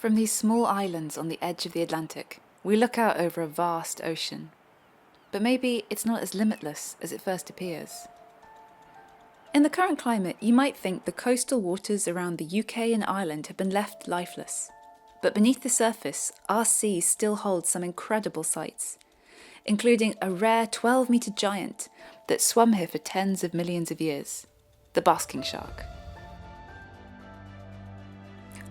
From these small islands on the edge of the Atlantic, we look out over a vast ocean. But maybe it's not as limitless as it first appears. In the current climate, you might think the coastal waters around the UK and Ireland have been left lifeless. But beneath the surface, our seas still hold some incredible sights, including a rare 12-metre giant that swum here for tens of millions of years, the basking shark.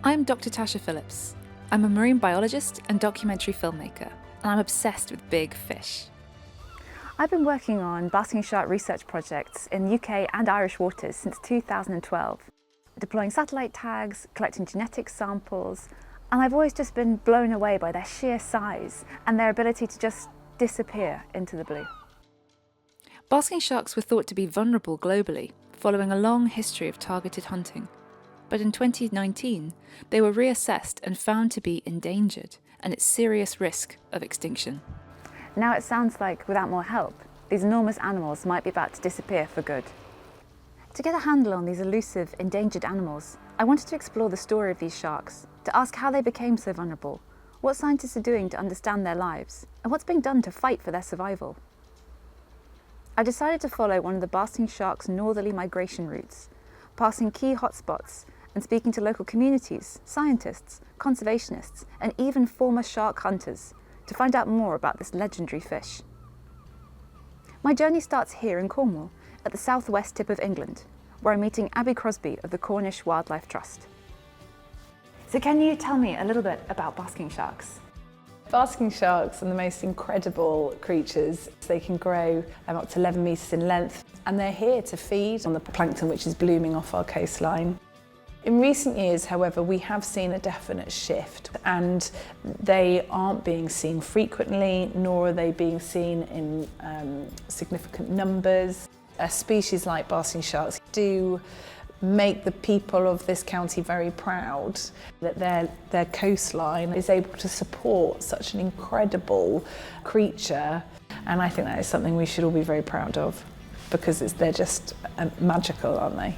I'm Dr. Tasha Phillips. I'm a marine biologist and documentary filmmaker, and I'm obsessed with big fish. I've been working on basking shark research projects in UK and Irish waters since 2012, deploying satellite tags, collecting genetic samples, and I've always just been blown away by their sheer size and their ability to just disappear into the blue. Basking sharks were thought to be vulnerable globally, following a long history of targeted hunting. But in 2019, they were reassessed and found to be endangered and at serious risk of extinction. Now it sounds like, without more help, these enormous animals might be about to disappear for good. To get a handle on these elusive, endangered animals, I wanted to explore the story of these sharks, to ask how they became so vulnerable, what scientists are doing to understand their lives, and what's being done to fight for their survival. I decided to follow one of the basking shark's northerly migration routes, passing key hotspots and speaking to local communities, scientists, conservationists, and even former shark hunters to find out more about this legendary fish. My journey starts here in Cornwall, at the southwest tip of England, where I'm meeting Abby Crosby of the Cornish Wildlife Trust. So can you tell me a little bit about basking sharks? Basking sharks are the most incredible creatures. They can grow up to 11 metres in length, and they're here to feed on the plankton which is blooming off our coastline. In recent years, however, we have seen a definite shift, and they aren't being seen frequently, nor are they being seen in significant numbers. A species like basking sharks do make the people of this county very proud that their coastline is able to support such an incredible creature, and I think that is something we should all be very proud of, because they're just magical, aren't they?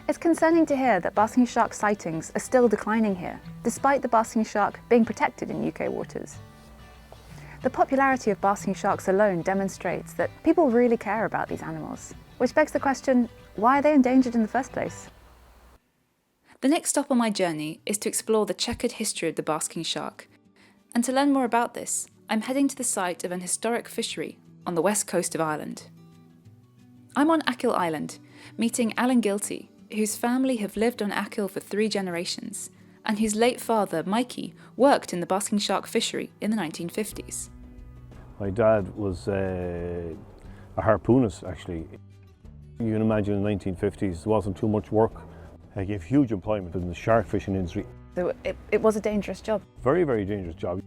It's concerning to hear that basking shark sightings are still declining here, despite the basking shark being protected in UK waters. The popularity of basking sharks alone demonstrates that people really care about these animals, which begs the question, why are they endangered in the first place? The next stop on my journey is to explore the checkered history of the basking shark. And to learn more about this, I'm heading to the site of an historic fishery on the west coast of Ireland. I'm on Achill Island, meeting Alan Gilty, whose family have lived on Achill for 3 generations, and whose late father, Mikey, worked in the basking shark fishery in the 1950s. My dad was a harpoonist, actually. You can imagine in the 1950s there wasn't too much work. He gave huge employment in the shark fishing industry. So it was a dangerous job. Very, very dangerous job.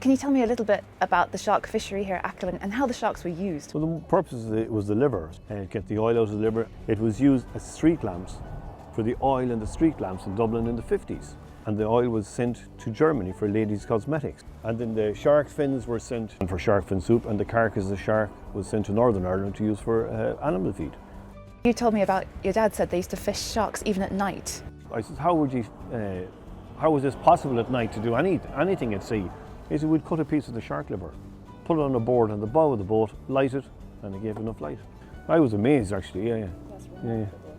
Can you tell me a little bit about the shark fishery here at Achill and how the sharks were used? So the purpose was the liver, get the oil out of the liver. It was used as street lamps, for the oil in the street lamps in Dublin in the 50s. And the oil was sent to Germany for ladies' cosmetics. And then the shark fins were sent for shark fin soup, and the carcass of the shark was sent to Northern Ireland to use for animal feed. You told me about your dad said they used to fish sharks even at night. I said, how was this possible at night to do anything at sea? He said, we'd cut a piece of the shark liver, put it on a board on the bow of the boat, light it, and it gave enough light. I was amazed, actually, yeah.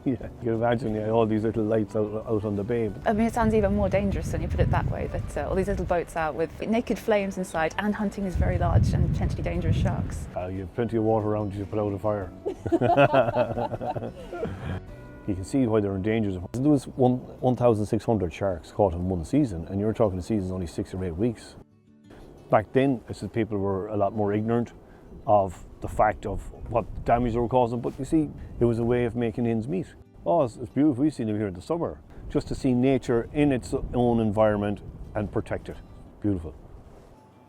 You can imagine all these little lights out on the bay. I mean, it sounds even more dangerous when you put it that way, that all these little boats out with naked flames inside, and hunting is very large and potentially dangerous sharks. You have plenty of water around you to put out a fire. You can see why they're endangered. There was 1,600 sharks caught in one season, and you're talking a season only 6 or 8 weeks. Back then, I said people were a lot more ignorant of the fact of what damage they were causing, but you see, it was a way of making ends meet. Oh, it's beautiful. We've seen it here in the summer. Just to see nature in its own environment and protect it. Beautiful.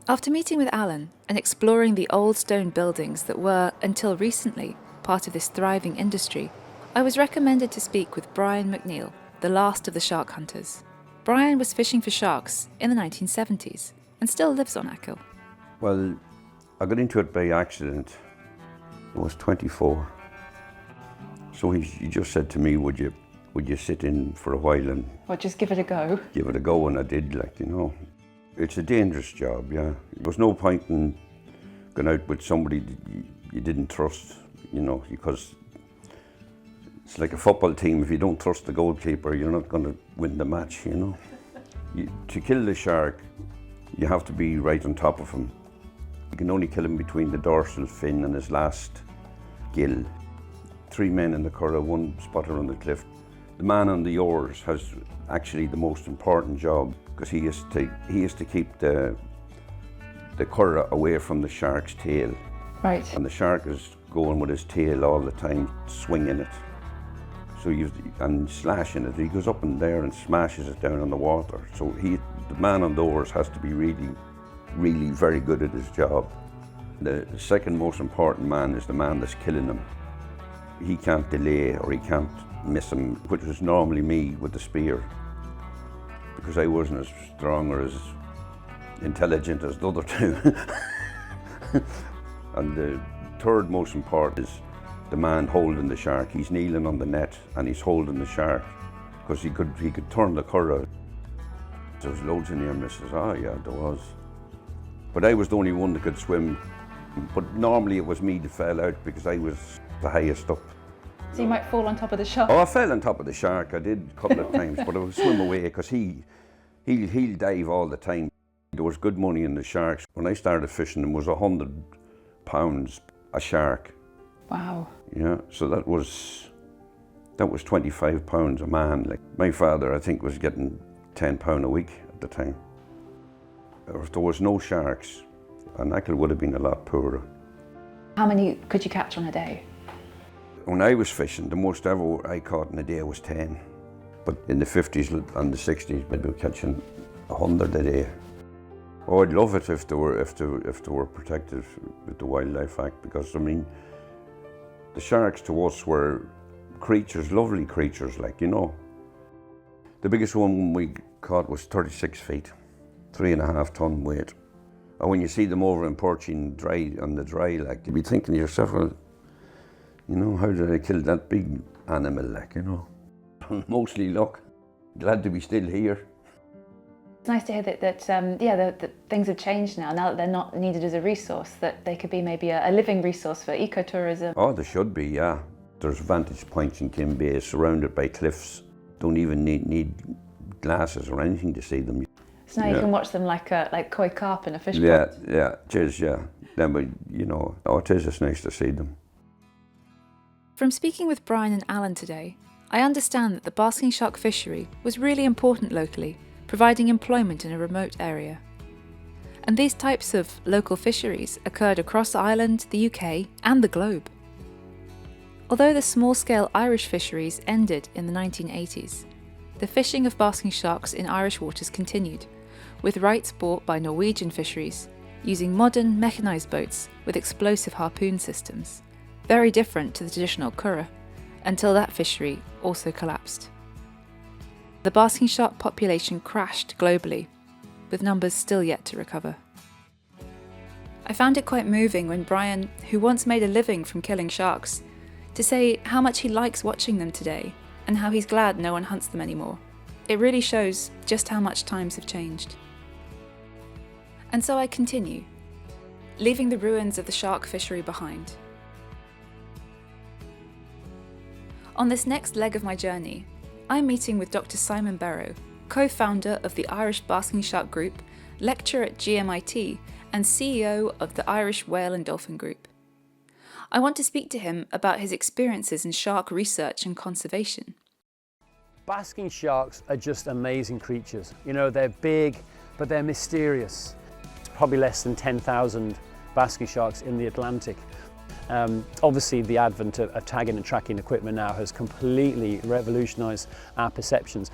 After meeting with Alan and exploring the old stone buildings that were, until recently, part of this thriving industry, I was recommended to speak with Brian McNeill, the last of the shark hunters. Brian was fishing for sharks in the 1970s and still lives on Achill. Well, I got into it by accident. I was 24. So he just said to me, would you would you sit in for a while and Or just give it a go. give it a go, and I did, like, you know. It's a dangerous job, yeah. There was no point in going out with somebody that you didn't trust, you know, because it's like a football team. If you don't trust the goalkeeper, you're not going to win the match, you know. To kill the shark, you have to be right on top of him. You can only kill him between the dorsal fin and his last gill. 3 men in the curragh, 1 spotter on the cliff. The man on the oars has actually the most important job, because he has to keep the curragh away from the shark's tail. Right. And the shark is going with his tail all the time, swinging it. So and slashing it. He goes up in there and smashes it down on the water. So the man on the oars has to be really, really very good at his job. The second most important man is the man that's killing him. He can't delay or he can't miss him, which was normally me with the spear, because I wasn't as strong or as intelligent as the other two. And the third most important is the man holding the shark. He's kneeling on the net and he's holding the shark, because he could turn the curragh. There was loads in near misses. Oh yeah, there was. But I was the only one that could swim. But normally it was me that fell out because I was the highest up. So you might fall on top of the shark. Oh, I fell on top of the shark. I did a couple of times, but I would swim away because he'll dive all the time. There was good money in the sharks. When I started fishing, it was £100 a shark. Wow. Yeah, so that was £25 a man. Like my father, I think, was getting £10 a week at the time. If there was no sharks, an Achill would have been a lot poorer. How many could you catch on a day? When I was fishing, the most ever I caught in a day was 10. But in the 50s and the 60s, maybe catching 100 a day. Oh, I'd love it if they were protected with the Wildlife Act, because I mean, the sharks to us were creatures, lovely creatures, like, you know. The biggest one we caught was 36 feet, 3.5 ton weight. And when you see them over in Porcine on the dry, like, you'd be thinking to yourself, well, you know, how did I kill that big animal, like, you know? Mostly luck. Glad to be still here. It's nice to hear that things have changed now that they're not needed as a resource, that they could be maybe a living resource for ecotourism. Oh, there should be, yeah. There's vantage points in Kim Bay, surrounded by cliffs. Don't even need glasses or anything to see them. So now you can watch them like koi carp in a fish Yeah, pond. yeah, it is, yeah. Then, but, you know, it is, it's nice to see them. From speaking with Brian and Alan today, I understand that the basking shark fishery was really important locally, providing employment in a remote area. And these types of local fisheries occurred across Ireland, the UK and the globe. Although the small-scale Irish fisheries ended in the 1980s, the fishing of basking sharks in Irish waters continued, with rights bought by Norwegian fisheries, using modern mechanised boats with explosive harpoon systems, very different to the traditional curragh, until that fishery also collapsed. The basking shark population crashed globally, with numbers still yet to recover. I found it quite moving when Brian, who once made a living from killing sharks, to say how much he likes watching them today and how he's glad no one hunts them anymore. It really shows just how much times have changed. And so I continue, leaving the ruins of the shark fishery behind. On this next leg of my journey, I'm meeting with Dr. Simon Barrow, co-founder of the Irish Basking Shark Group, lecturer at GMIT, and CEO of the Irish Whale and Dolphin Group. I want to speak to him about his experiences in shark research and conservation. Basking sharks are just amazing creatures. You know, they're big, but they're mysterious. It's probably less than 10,000 basking sharks in the Atlantic. Obviously, the advent of tagging and tracking equipment now has completely revolutionised our perceptions.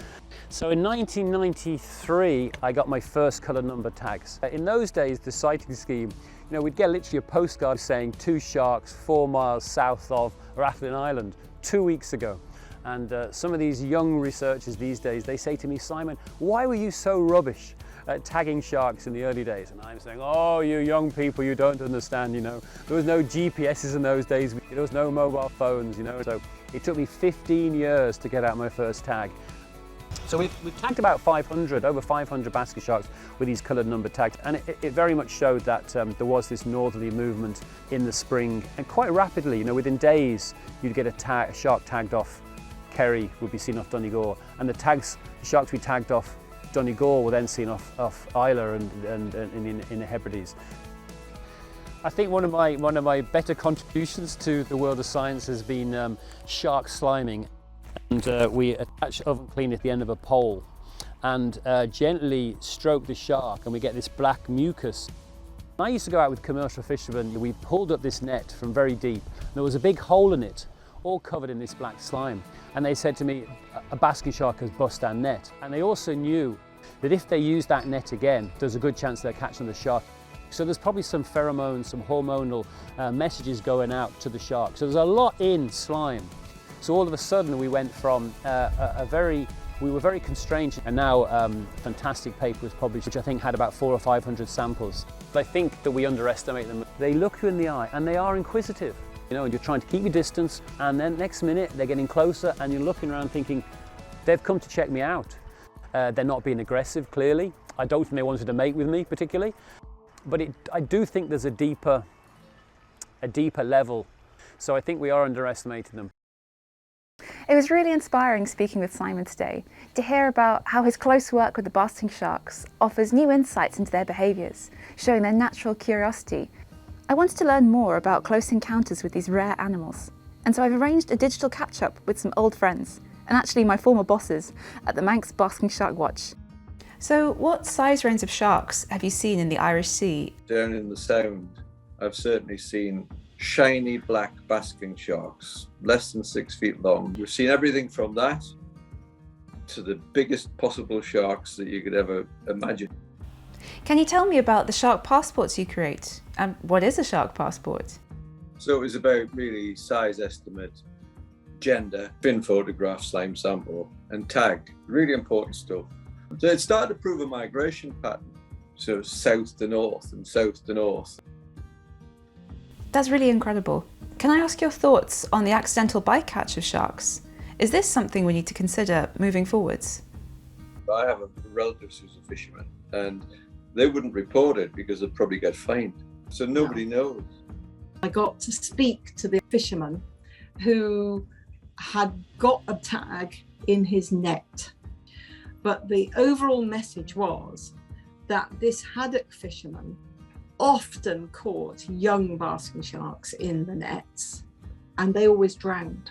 So in 1993, I got my first colour number tags. In those days, the sighting scheme, you know, we'd get literally a postcard saying 2 sharks 4 miles south of Rathlin Island 2 weeks ago. And some of these young researchers these days, they say to me, Simon, why were you so rubbish at tagging sharks in the early days? And I'm saying, oh, you young people, you don't understand, you know. There was no GPSs in those days, there was no mobile phones, you know. So It took me 15 years to get out my first tag. So we've tagged about 500, over 500 basking sharks with these coloured number tags, and it very much showed that there was this northerly movement in the spring, and quite rapidly, you know, within days, you'd get a shark tagged off Kerry would be seen off Donegal, and the sharks we tagged off Donegal were then seen off Isla and in the Hebrides. I think one of my better contributions to the world of science has been shark sliming. And we attach oven clean at the end of a pole and gently stroke the shark, and we get this black mucus. I used to go out with commercial fishermen. We pulled up this net from very deep. There was a big hole in it, all covered in this black slime. And they said to me, a basking shark has bust our net. And they also knew that if they use that net again, there's a good chance they're catching the shark. So there's probably some pheromones, some hormonal messages going out to the shark. So there's a lot in slime. So all of a sudden we went from we were very constrained, and now fantastic paper was published, which I think had about 400 or 500 samples. I think that we underestimate them. They look you in the eye and they are inquisitive. You know, and you're trying to keep your distance, and then next minute they're getting closer and you're looking around thinking, they've come to check me out. They're not being aggressive, clearly. I don't think they wanted to mate with me particularly, but I do think there's a deeper level. So I think we are underestimating them. It was really inspiring speaking with Simon today to hear about how his close work with the basking sharks offers new insights into their behaviours, showing their natural curiosity. I wanted to learn more about close encounters with these rare animals, and so I've arranged a digital catch-up with some old friends, and actually my former bosses, at the Manx Basking Shark Watch. So what size range of sharks have you seen in the Irish Sea? Down in the Sound, I've certainly seen shiny black basking sharks, less than 6 feet long. We've seen everything from that to the biggest possible sharks that you could ever imagine. Can you tell me about the shark passports you create? And what is a shark passport? So it was about really size estimate, gender, fin photograph, slime sample, and tag. Really important stuff. So it started to prove a migration pattern. So south to north and south to north. That's really incredible. Can I ask your thoughts on the accidental bycatch of sharks? Is this something we need to consider moving forwards? I have a relative who's a fisherman, and they wouldn't report it because they'd probably get fined. So nobody knows. I got to speak to the fisherman who had got a tag in his net. But the overall message was that this haddock fisherman often caught young basking sharks in the nets, and they always drowned.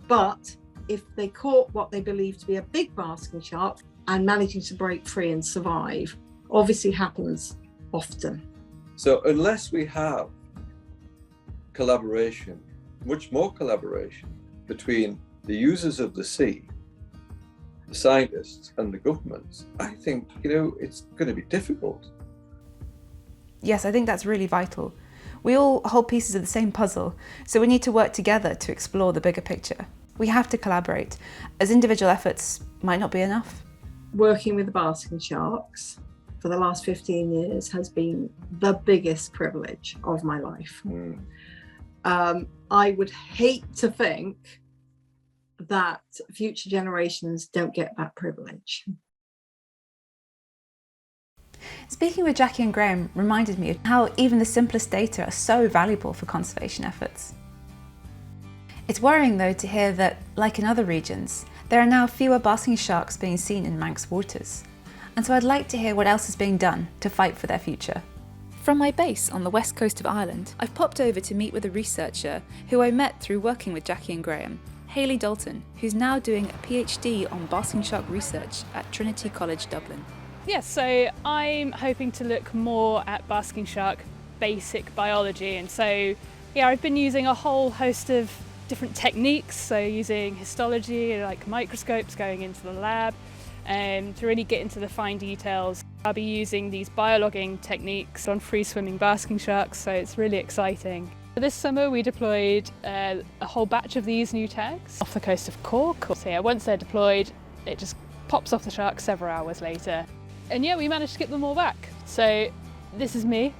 But if they caught what they believed to be a big basking shark and managing to break free and survive, obviously happens often. So unless we have collaboration, much more collaboration between the users of the sea, the scientists and the governments, I think, it's going to be difficult. Yes, I think that's really vital. We all hold pieces of the same puzzle, so we need to work together to explore the bigger picture. We have to collaborate, as individual efforts might not be enough. Working with the basking sharks for the last 15 years has been the biggest privilege of my life. I would hate to think that future generations don't get that privilege. Speaking with Jackie and Graham reminded me of how even the simplest data are so valuable for conservation efforts. It's worrying though to hear that, like in other regions, there are now fewer basking sharks being seen in Manx waters. And so I'd like to hear what else is being done to fight for their future. From my base on the west coast of Ireland, I've popped over to meet with a researcher who I met through working with Jackie and Graham, Hayley Dalton, who's now doing a PhD on basking shark research at Trinity College Dublin. Yes, so I'm hoping to look more at basking shark basic biology, and so I've been using a whole host of different techniques, so using histology, like microscopes, going into the lab, to really get into the fine details. I'll be using these biologging techniques on free swimming basking sharks, so it's really exciting. This summer we deployed a whole batch of these new tags off the coast of Cork. So once they're deployed, it just pops off the shark several hours later. And we managed to get them all back. So this is me,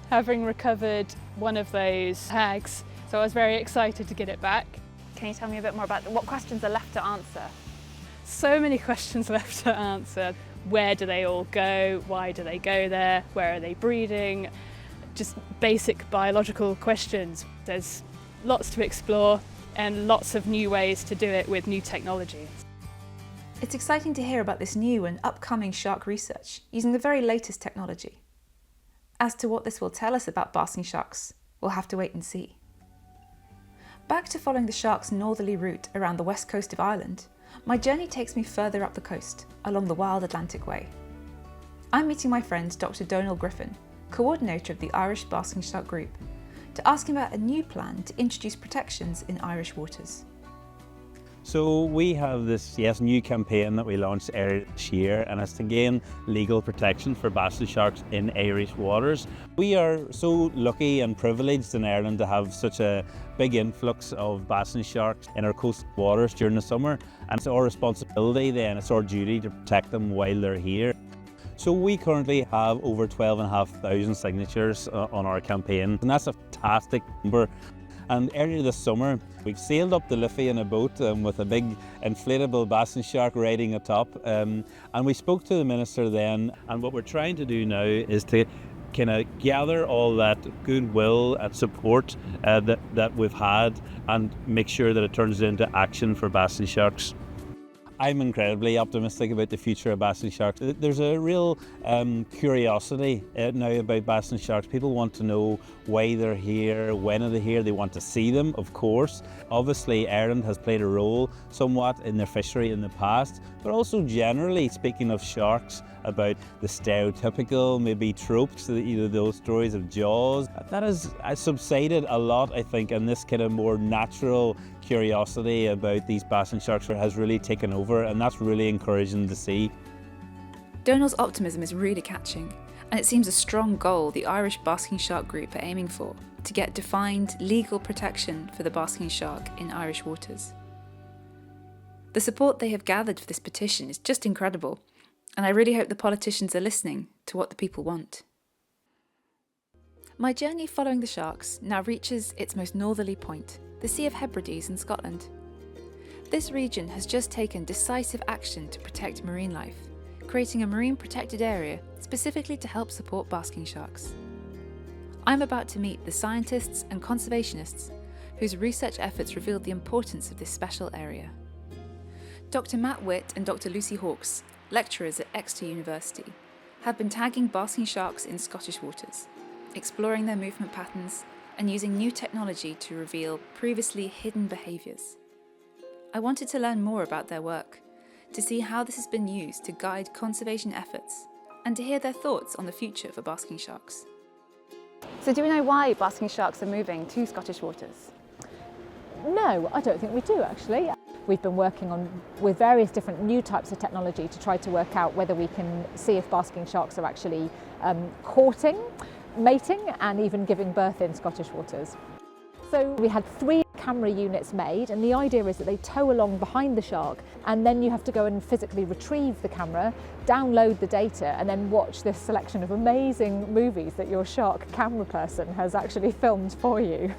having recovered one of those tags. So I was very excited to get it back. Can you tell me a bit more about what questions are left to answer? So many questions left to answer. Where do they all go? Why do they go there? Where are they breeding? Just basic biological questions. There's lots to explore and lots of new ways to do it with new technology. It's exciting to hear about this new and upcoming shark research using the very latest technology. As to what this will tell us about basking sharks, we'll have to wait and see. Back to following the shark's northerly route around the west coast of Ireland, my journey takes me further up the coast, along the wild Atlantic Way. I'm meeting my friend Dr. Donal Griffin, coordinator of the Irish Basking Shark Group, to ask him about a new plan to introduce protections in Irish waters. So we have this new campaign that we launched earlier this year, and it's to gain legal protection for basking sharks in Irish waters. We are so lucky and privileged in Ireland to have such a big influx of basking sharks in our coastal waters during the summer, and it's our responsibility then, it's our duty to protect them while they're here. So we currently have over 12,500 signatures on our campaign, and that's a fantastic number. And earlier this summer, we sailed up the Liffey in a boat with a big inflatable basking shark riding atop. And we spoke to the minister then, and what we're trying to do now is to kind of gather all that goodwill and support that we've had and make sure that it turns into action for basking sharks. I'm incredibly optimistic about the future of basking sharks. There's a real curiosity now about basking sharks. People want to know why they're here, when are they here, they want to see them, of course. Obviously, Ireland has played a role somewhat in their fishery in the past, but also generally, speaking of sharks, about the stereotypical, maybe tropes, those stories of Jaws. That has subsided a lot, I think, and this kind of more natural curiosity about these basking sharks has really taken over, and that's really encouraging to see. Donal's optimism is really catching, and it seems a strong goal the Irish Basking Shark Group are aiming for, to get defined legal protection for the basking shark in Irish waters. The support they have gathered for this petition is just incredible, and I really hope the politicians are listening to what the people want. My journey following the sharks now reaches its most northerly point, the Sea of Hebrides in Scotland. This region has just taken decisive action to protect marine life, creating a marine protected area specifically to help support basking sharks. I'm about to meet the scientists and conservationists whose research efforts revealed the importance of this special area. Dr. Matt Witt and Dr. Lucy Hawkes, lecturers at Exeter University, have been tagging basking sharks in Scottish waters, exploring their movement patterns and using new technology to reveal previously hidden behaviours. I wanted to learn more about their work, to see how this has been used to guide conservation efforts, and to hear their thoughts on the future for basking sharks. So do we know why basking sharks are moving to Scottish waters? No, I don't think we do actually. We've been working with various different new types of technology to try to work out whether we can see if basking sharks are actually courting, mating and even giving birth in Scottish waters. So we had 3 camera units made, and the idea is that they tow along behind the shark, and then you have to go and physically retrieve the camera, download the data, and then watch this selection of amazing movies that your shark camera person has actually filmed for you.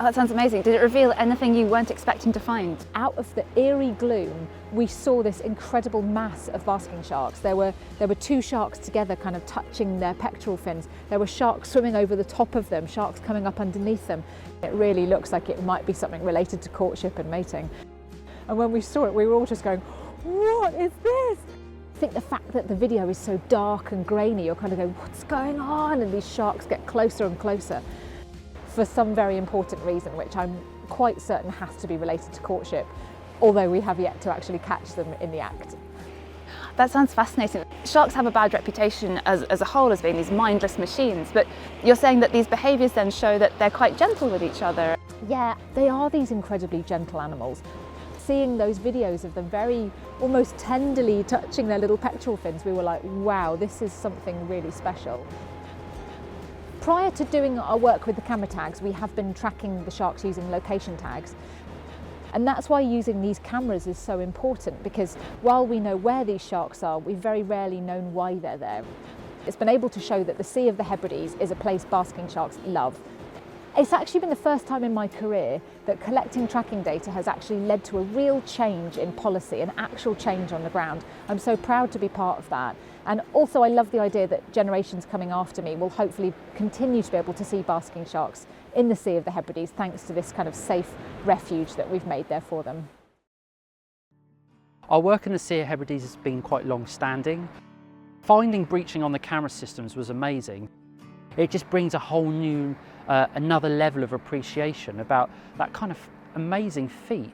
Oh, that sounds amazing. Did it reveal anything you weren't expecting to find? Out of the eerie gloom, we saw this incredible mass of basking sharks. There were 2 sharks together kind of touching their pectoral fins. There were sharks swimming over the top of them, sharks coming up underneath them. It really looks like it might be something related to courtship and mating. And when we saw it, we were all just going, what is this? I think the fact that the video is so dark and grainy, you're kind of going, what's going on? And these sharks get closer and closer, for some very important reason, which I'm quite certain has to be related to courtship, although we have yet to actually catch them in the act. That sounds fascinating. Sharks have a bad reputation as a whole as being these mindless machines, but you're saying that these behaviours then show that they're quite gentle with each other. Yeah, they are these incredibly gentle animals. Seeing those videos of them very almost tenderly touching their little pectoral fins, we were like, wow, this is something really special. Prior to doing our work with the camera tags, we have been tracking the sharks using location tags. And that's why using these cameras is so important, because while we know where these sharks are, we've very rarely known why they're there. It's been able to show that the Sea of the Hebrides is a place basking sharks love. It's actually been the first time in my career that collecting tracking data has actually led to a real change in policy, an actual change on the ground. I'm so proud to be part of that. And also I love the idea that generations coming after me will hopefully continue to be able to see basking sharks in the Sea of the Hebrides thanks to this kind of safe refuge that we've made there for them. Our work in the Sea of Hebrides has been quite long-standing. Finding breaching on the camera systems was amazing. It just brings a whole new, another level of appreciation about that kind of amazing feat.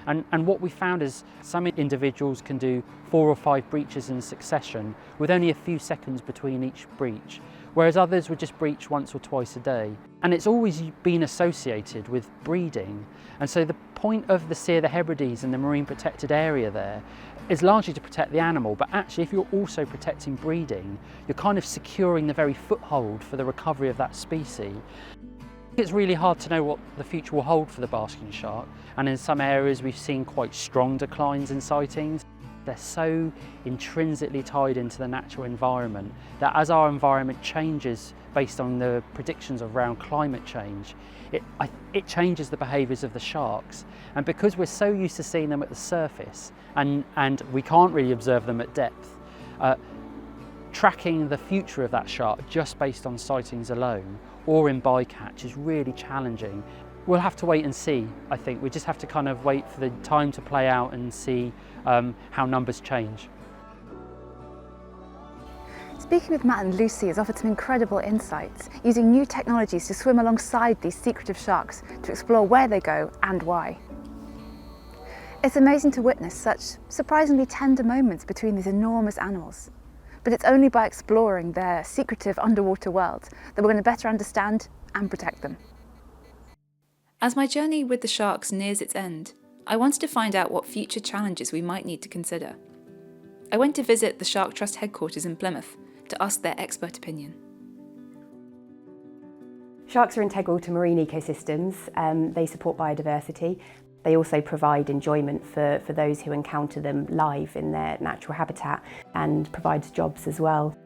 And what we found is some individuals can do 4 or 5 breaches in succession with only a few seconds between each breach, whereas others would just breach once or twice a day. And it's always been associated with breeding. And so the point of the Sea of the Hebrides and the marine protected area there is largely to protect the animal, but actually if you're also protecting breeding, you're kind of securing the very foothold for the recovery of that species. It's really hard to know what the future will hold for the basking shark, and in some areas we've seen quite strong declines in sightings. They're so intrinsically tied into the natural environment that as our environment changes based on the predictions around climate change, it changes the behaviours of the sharks. And because we're so used to seeing them at the surface and we can't really observe them at depth, tracking the future of that shark just based on sightings alone or in bycatch is really challenging. We'll have to wait and see, I think. We just have to kind of wait for the time to play out and see how numbers change. Speaking with Matt and Lucy has offered some incredible insights, using new technologies to swim alongside these secretive sharks to explore where they go and why. It's amazing to witness such surprisingly tender moments between these enormous animals. But it's only by exploring their secretive underwater world that we're going to better understand and protect them. As my journey with the sharks nears its end, I wanted to find out what future challenges we might need to consider. I went to visit the Shark Trust headquarters in Plymouth to ask their expert opinion. Sharks are integral to marine ecosystems. They support biodiversity. They also provide enjoyment for those who encounter them live in their natural habitat and provides jobs as well.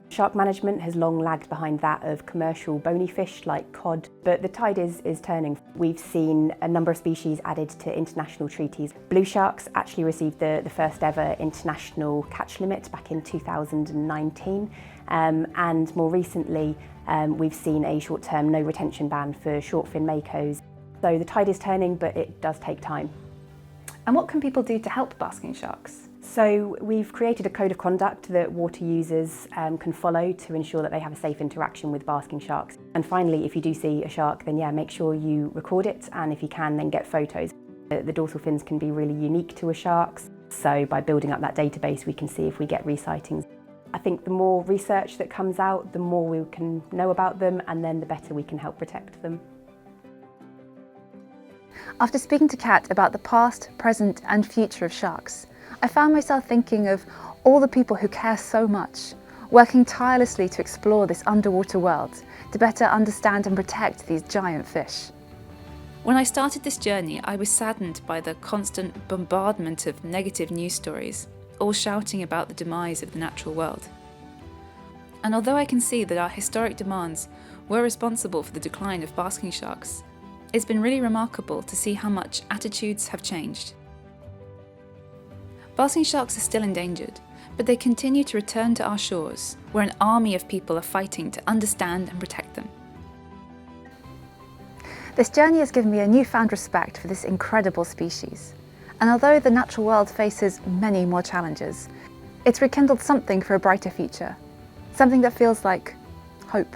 Shark management has long lagged behind that of commercial bony fish like cod, but the tide is turning. We've seen a number of species added to international treaties. Blue sharks actually received the first ever international catch limit back in 2019, and more recently we've seen a short-term no retention ban for shortfin makos. So the tide is turning, but it does take time. And what can people do to help basking sharks? So we've created a code of conduct that water users can follow to ensure that they have a safe interaction with basking sharks. And finally, if you do see a shark, then yeah, make sure you record it, and if you can, then get photos. The dorsal fins can be really unique to a shark's, so by building up that database, we can see if we get resightings. I think the more research that comes out, the more we can know about them, and then the better we can help protect them. After speaking to Kat about the past, present and future of sharks, I found myself thinking of all the people who care so much, working tirelessly to explore this underwater world, to better understand and protect these giant fish. When I started this journey, I was saddened by the constant bombardment of negative news stories, all shouting about the demise of the natural world. And although I can see that our historic demands were responsible for the decline of basking sharks, it's been really remarkable to see how much attitudes have changed. Basking sharks are still endangered, but they continue to return to our shores, where an army of people are fighting to understand and protect them. This journey has given me a newfound respect for this incredible species. And although the natural world faces many more challenges, it's rekindled something for a brighter future, something that feels like hope.